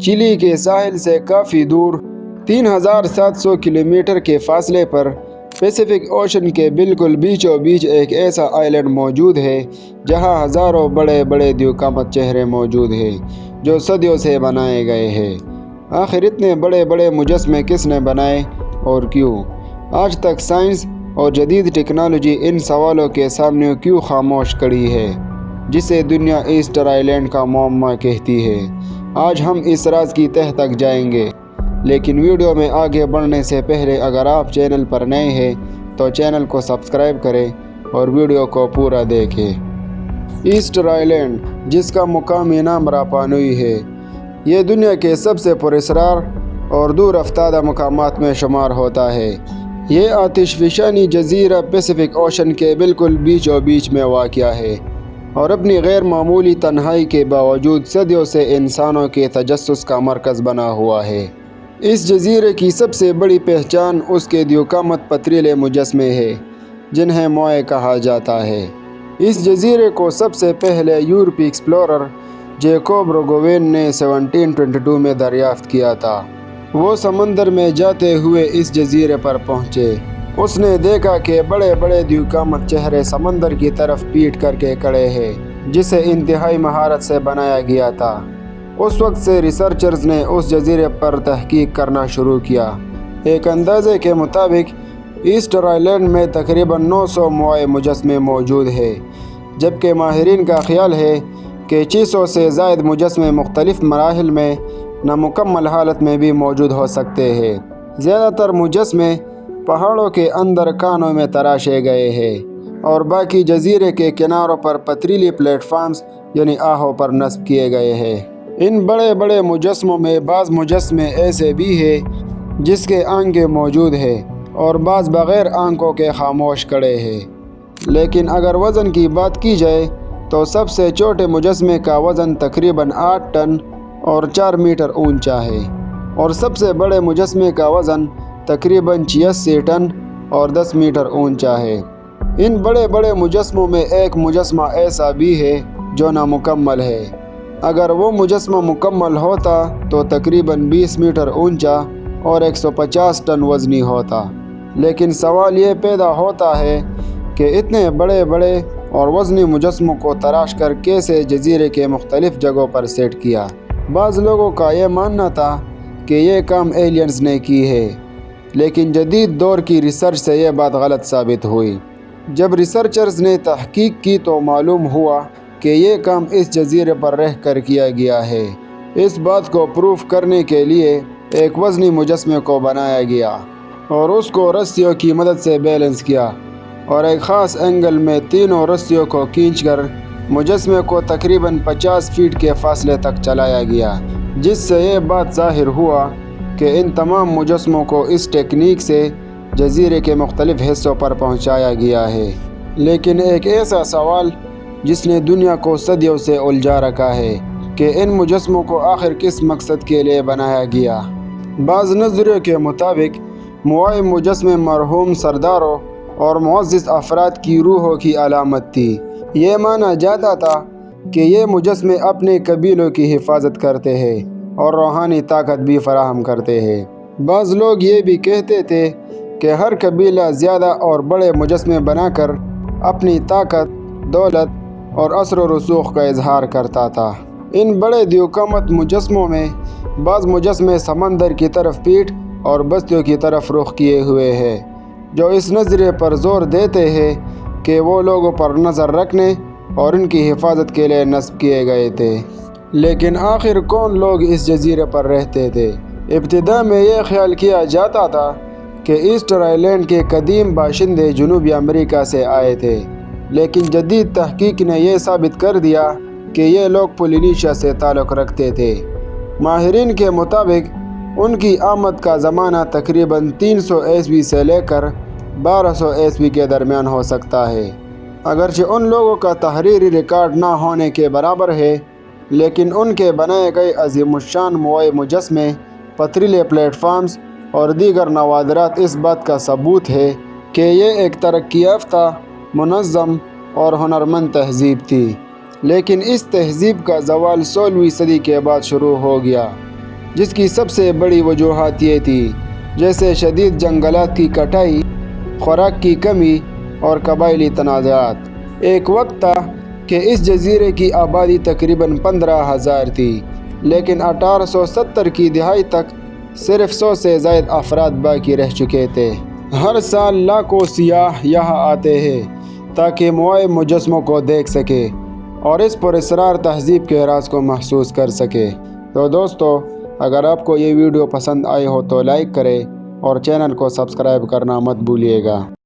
چلی کے ساحل سے کافی دور 3700 کلومیٹر کے فاصلے پر پیسیفک اوشن کے بالکل بیچوں بیچ ایک ایسا آئلینڈ موجود ہے جہاں ہزاروں بڑے بڑے دیوقامت چہرے موجود ہیں جو صدیوں سے بنائے گئے ہیں۔ آخر اتنے بڑے بڑے مجسمے کس نے بنائے اور کیوں؟ آج تک سائنس اور جدید ٹیکنالوجی ان سوالوں کے سامنے کیوں خاموش کھڑی ہے، جسے دنیا ایسٹر آئلینڈ کا معمہ کہتی ہے؟ آج ہم اس راز کی تہہ تک جائیں گے، لیکن ویڈیو میں آگے بڑھنے سے پہلے اگر آپ چینل پر نئے ہیں تو چینل کو سبسکرائب کریں اور ویڈیو کو پورا دیکھیں۔ ایسٹر آئلینڈ، جس کا مقامی نام راپا نوئی ہے، یہ دنیا کے سب سے پراسرار اور دور افتادہ مقامات میں شمار ہوتا ہے۔ یہ آتش فشانی جزیرہ پیسیفک اوشن کے بالکل بیچوں بیچ میں واقع ہے اور اپنی غیر معمولی تنہائی کے باوجود صدیوں سے انسانوں کے تجسس کا مرکز بنا ہوا ہے۔ اس جزیرے کی سب سے بڑی پہچان اس کے دیوقامت پتھریلے مجسمے ہیں جنہیں موئے کہا جاتا ہے۔ اس جزیرے کو سب سے پہلے یورپی ایکسپلورر جیکوب روگوین نے 1722 میں دریافت کیا تھا۔ وہ سمندر میں جاتے ہوئے اس جزیرے پر پہنچے۔ اس نے دیکھا کہ بڑے بڑے دیوقامت چہرے سمندر کی طرف پیٹ کر کے کھڑے ہیں، جسے انتہائی مہارت سے بنایا گیا تھا۔ اس وقت سے ریسرچرز نے اس جزیرے پر تحقیق کرنا شروع کیا۔ ایک اندازے کے مطابق ایسٹر آئلینڈ میں تقریباً 900 موئے مجسمے موجود ہیں، جبکہ ماہرین کا خیال ہے کہ 600 سے زائد مجسمے مختلف مراحل میں نامکمل حالت میں بھی موجود ہو سکتے ہیں۔ زیادہ تر مجسمے پہاڑوں کے اندر کانوں میں تراشے گئے ہیں اور باقی جزیرے کے کناروں پر پتھریلی پلیٹ فارمز یعنی آہوں پر نصب کیے گئے ہیں۔ ان بڑے بڑے مجسموں میں بعض مجسمے ایسے بھی ہیں جس کے آنکھیں موجود ہیں اور بعض بغیر آنکھوں کے خاموش کھڑے ہیں۔ لیکن اگر وزن کی بات کی جائے تو سب سے چھوٹے مجسمے کا وزن تقریباً 8 ٹن اور 4 میٹر اونچا ہے، اور سب سے بڑے مجسمے کا وزن تقریباً 86 ٹن اور 10 میٹر اونچا ہے۔ ان بڑے بڑے مجسموں میں ایک مجسمہ ایسا بھی ہے جو نامکمل ہے۔ اگر وہ مجسمہ مکمل ہوتا تو تقریباً 20 میٹر اونچا اور 150 ٹن وزنی ہوتا۔ لیکن سوال یہ پیدا ہوتا ہے کہ اتنے بڑے بڑے اور وزنی مجسموں کو تراش کر کیسے جزیرے کے مختلف جگہوں پر سیٹ کیا؟ بعض لوگوں کا یہ ماننا تھا کہ یہ کام ایلینز نے کی ہے، لیکن جدید دور کی ریسرچ سے یہ بات غلط ثابت ہوئی۔ جب ریسرچرز نے تحقیق کی تو معلوم ہوا کہ یہ کام اس جزیرے پر رہ کر کیا گیا ہے۔ اس بات کو پروف کرنے کے لیے ایک وزنی مجسمے کو بنایا گیا اور اس کو رسیوں کی مدد سے بیلنس کیا، اور ایک خاص اینگل میں تینوں رسیوں کو کھینچ کر مجسمے کو تقریباً 50 فیٹ کے فاصلے تک چلایا گیا، جس سے یہ بات ظاہر ہوا کہ ان تمام مجسموں کو اس ٹیکنیک سے جزیرے کے مختلف حصوں پر پہنچایا گیا ہے۔ لیکن ایک ایسا سوال جس نے دنیا کو صدیوں سے الجھا رکھا ہے کہ ان مجسموں کو آخر کس مقصد کے لیے بنایا گیا۔ بعض نظریوں کے مطابق موئے مجسمے مرحوم سرداروں اور معزز افراد کی روحوں کی علامت تھی۔ یہ مانا جاتا تھا کہ یہ مجسمے اپنے قبیلوں کی حفاظت کرتے ہیں اور روحانی طاقت بھی فراہم کرتے ہیں۔ بعض لوگ یہ بھی کہتے تھے کہ ہر قبیلہ زیادہ اور بڑے مجسمے بنا کر اپنی طاقت، دولت اور اثر و رسوخ کا اظہار کرتا تھا۔ ان بڑے دیوقامت مجسموں میں بعض مجسمے سمندر کی طرف پیٹھ اور بستیوں کی طرف رخ کیے ہوئے ہیں، جو اس نظریے پر زور دیتے ہیں کہ وہ لوگوں پر نظر رکھنے اور ان کی حفاظت کے لیے نصب کیے گئے تھے۔ لیکن آخر کون لوگ اس جزیرے پر رہتے تھے؟ ابتدا میں یہ خیال کیا جاتا تھا کہ ایسٹر آئلینڈ کے قدیم باشندے جنوبی امریکہ سے آئے تھے، لیکن جدید تحقیق نے یہ ثابت کر دیا کہ یہ لوگ پولینیشیا سے تعلق رکھتے تھے۔ ماہرین کے مطابق ان کی آمد کا زمانہ تقریباً 300 عیسوی سے لے کر 1200 عیسوی کے درمیان ہو سکتا ہے۔ اگرچہ ان لوگوں کا تحریری ریکارڈ نہ ہونے کے برابر ہے، لیکن ان کے بنائے گئے عظیم الشان موئے مجسمے، پتھریلے پلیٹ فارمز اور دیگر نوادرات اس بات کا ثبوت ہے کہ یہ ایک ترقی یافتہ، منظم اور ہنرمند تہذیب تھی۔ لیکن اس تہذیب کا زوال 16ویں صدی کے بعد شروع ہو گیا، جس کی سب سے بڑی وجوہات یہ تھی جیسے شدید جنگلات کی کٹائی، خوراک کی کمی اور قبائلی تنازعات۔ ایک وقت تھا کہ اس جزیرے کی آبادی تقریباً 15,000 تھی، لیکن 1870 کی دہائی تک صرف 100 سے زائد افراد باقی رہ چکے تھے۔ ہر سال لاکھوں سیاح یہاں آتے ہیں تاکہ موئے مجسموں کو دیکھ سکے اور اس پراسرار تہذیب کے راز کو محسوس کر سکے۔ تو دوستو، اگر آپ کو یہ ویڈیو پسند آئی ہو تو لائک کریں اور چینل کو سبسکرائب کرنا مت بھولیے گا۔